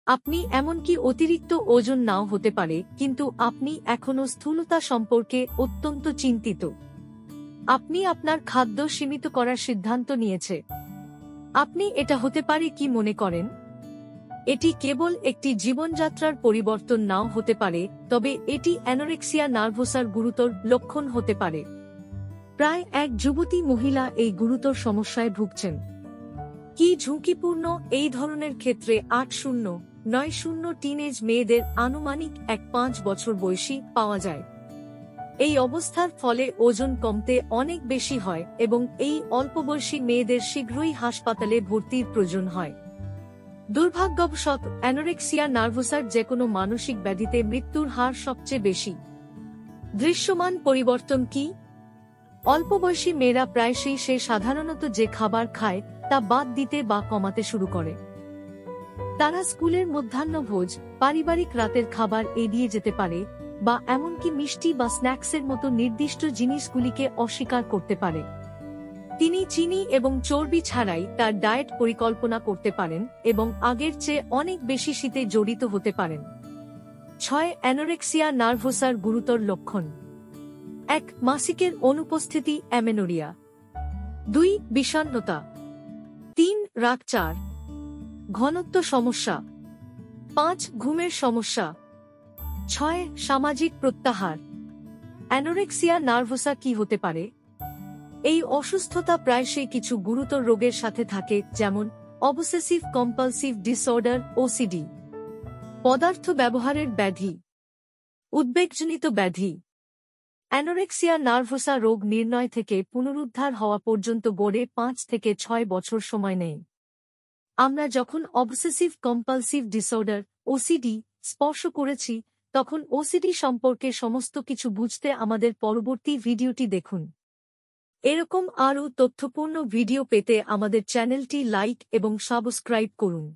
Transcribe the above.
আপনি এমনকি অতিরিক্ত ওজন নাও হতে পারে, কিন্তু আপনি এখনও স্থূলতা সম্পর্কে অত্যন্ত চিন্তিত। আপনি আপনার খাদ্য সীমিত করার সিদ্ধান্ত নিয়েছে। আপনি এটা হতে পারে কি মনে করেন? এটি কেবল একটি জীবনযাত্রার পরিবর্তন নাও হতে পারে, তবে এটি অ্যানোরেক্সিয়া নার্ভোসার গুরুতর লক্ষণ হতে পারে। প্রায় এক যুবতী মহিলা এই গুরুতর সমস্যায় ভুগছেন। কি ঝুঁকিপূর্ণ? এই ধরনের ক্ষেত্রে 8-0-9-0 টিনেজ মেয়েদের আনুমানিক 1-5 বছর বয়সী পাওয়া যায়। এই অবস্থার ফলে ওজন কমতে অনেক বেশি হয় এবং এই অল্পবয়সী মেয়েদের শীঘ্রই হাসপাতালে ভর্তির প্রয়োজন হয়। দুর্ভাগ্যবশত অ্যানোরেক্সিয়া নার্ভোসার যেকোনো মানসিক ব্যাধিতে মৃত্যুর হার সবচেয়ে বেশি। দৃশ্যমান পরিবর্তন কি? অল্পবয়সী মেয়েরা প্রায়শই সে সাধারণত যে খাবার খায় তা বাদ দিতে বা কমাতে শুরু করে। তারা স্কুলের মধ্যাহ্নভোজ, পারিবারিক রাতের খাবার এড়িয়ে যেতে পারে, বা এমনকি মিষ্টি বা স্ন্যাক্সের মতো নির্দিষ্ট জিনিসগুলিকে অস্বীকার করতে পারে। তিনি চিনি এবং চর্বি ছাড়াই তার ডায়েট পরিকল্পনা করতে পারেন এবং আগের চেয়ে অনেক বেশি শীতে জড়িত হতে পারেন। 6. অ্যানোরেক্সিয়া নার্ভোসার গুরুতর লক্ষণ। 1. মাসিকের অনুপস্থিতি অ্যামেনোরিয়া। 2. বিষণ্ণতা। 3. রাগ। 4. ঘনত্ব সমস্যা। 5. ঘুমের সমস্যা। 6. সামাজিক প্রত্যাহার। অ্যানোরেক্সিয়া নার্ভোসা কি হতে পারে? এই অসুস্থতা প্রায়শই কিছু গুরুতর রোগের সাথে থাকে, যেমন অবসেসিভ কম্পালসিভ ডিসঅর্ডার ওসিডি, পদার্থ ব্যবহারের ব্যাধি, উদ্বেগজনিত ব্যাধি। অ্যানোরেক্সিয়া নার্ভোসা রোগ নির্ণয় থেকে পুনরুদ্ধার হওয়া পর্যন্ত গড়ে 5 থেকে 6 বছর সময় নেয়। আমরা যখন অবসেসিভ কম্পালসিভ ডিসঅর্ডার ওসিডি স্পর্শ করেছি, তখন ওসিডি সম্পর্কে সমস্ত কিছু বুঝতে আমাদের পরবর্তী ভিডিওটি দেখুন। এরকম আরও তথ্যপূর্ণ ভিডিও পেতে আমাদের চ্যানেলটি লাইক এবং সাবস্ক্রাইব করুন।